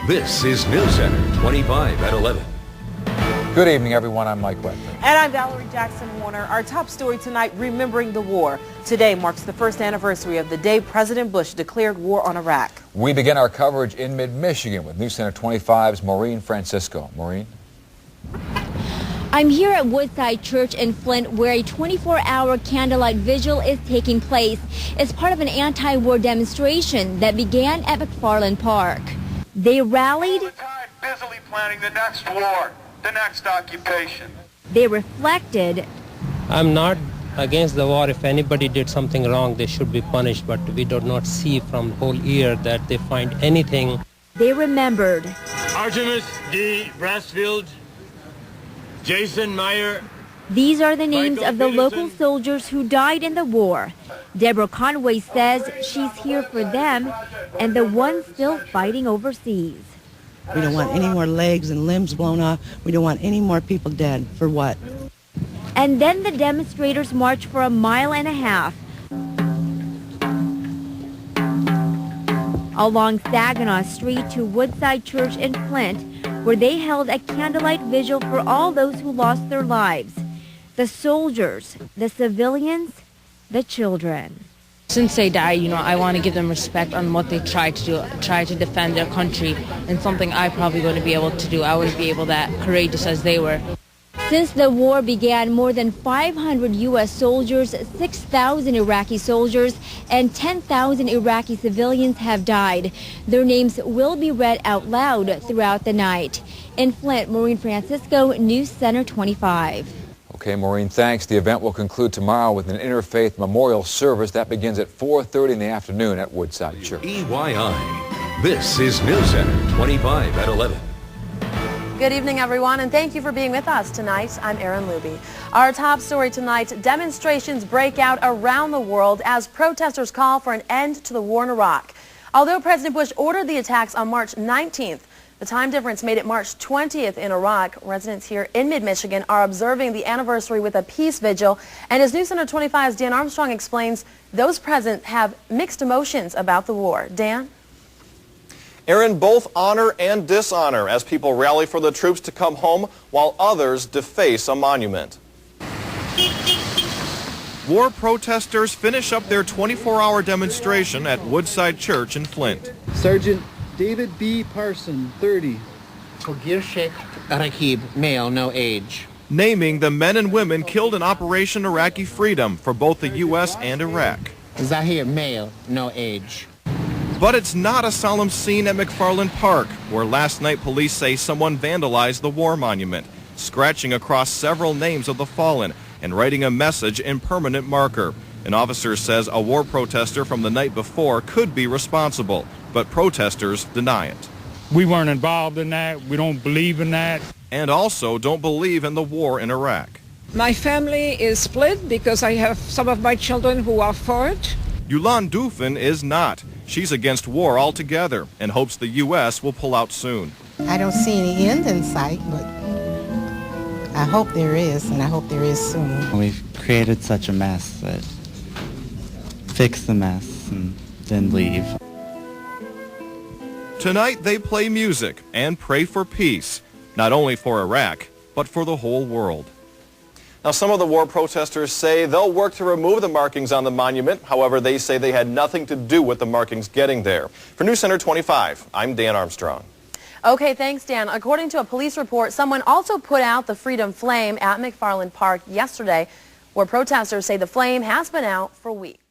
This is News Center 25 at 11. Good evening, everyone. I'm Mike Wetler. And I'm Valerie Jackson-Warner. Our top story tonight, remembering the war. Today marks the first anniversary of the day President Bush declared war on Iraq. We begin our coverage in mid-Michigan with News Center 25's Maureen Francisco. Maureen? I'm here at Woodside Church in Flint, where a 24-hour candlelight vigil is taking place. It's part of an anti-war demonstration that began at McFarland Park. They rallied. All the time busily planning the next war, the next occupation. They reflected. I'm not against the war. If anybody did something wrong, they should be punished. But we do not see from the whole year that they find anything. They remembered. Artemis D. Brassfield, Jason Meyer. These are the names Michael of the Peterson. local soldiers who died in the war. Deborah Conway says she's here for them and the ones still fighting overseas. We don't want any more legs and limbs blown off. We don't want any more people dead. For what? And then the demonstrators marched for a mile and a half along Saginaw Street to Woodside Church in Flint, where they held a candlelight vigil for all those who lost their lives. The soldiers, the civilians, the children. Since they died, I want to give them respect on what they tried to do, try to defend their country, and something I probably wouldn't be able to do. I wouldn't be able that courageous as they were. Since the war began, more than 500 U.S. soldiers, 6,000 Iraqi soldiers, and 10,000 Iraqi civilians have died. Their names will be read out loud throughout the night. In Flint, Maureen Francisco, News Center 25. Okay, Maureen, thanks. The event will conclude tomorrow with an interfaith memorial service that begins at 4:30 in the afternoon at Woodside Church. EYI. This is News Center 25 at 11. Good evening, everyone, and thank you for being with us tonight. I'm Erin Luby. Our top story tonight, demonstrations break out around the world as protesters call for an end to the war in Iraq. Although President Bush ordered the attacks on March 19th, the time difference made it March 20th in Iraq. Residents here in mid-Michigan are observing the anniversary with a peace vigil. And as News Center 25's Dan Armstrong explains, those present have mixed emotions about the war. Dan? Aaron, both honor and dishonor as people rally for the troops to come home while others deface a monument. War protesters finish up their 24-hour demonstration at Woodside Church in Flint. Sergeant David B. Parson, 30. Fogir Sheikh Rakib, male, no age. Naming the men and women killed in Operation Iraqi Freedom for both the U.S. and Iraq. Zahir, male, no age. But it's not a solemn scene at McFarland Park, where last night police say someone vandalized the war monument, scratching across several names of the fallen and writing a message in permanent marker. An officer says a war protester from the night before could be responsible, but protesters deny it. We weren't involved in that. We don't believe in that. And also don't believe in the war in Iraq. My family is split because I have some of my children who are for it. Yulan Dufin is not. She's against war altogether and hopes the U.S. will pull out soon. I don't see any end in sight, but I hope there is, and I hope there is soon. We've created such a mess that fix the mess and then leave. Tonight they play music and pray for peace, not only for Iraq, but for the whole world. Now, some of the war protesters say they'll work to remove the markings on the monument. However, they say they had nothing to do with the markings getting there. For News Center 25, I'm Dan Armstrong. Okay, thanks, Dan. According to a police report, someone also put out the Freedom Flame at McFarland Park yesterday, where protesters say the flame has been out for weeks.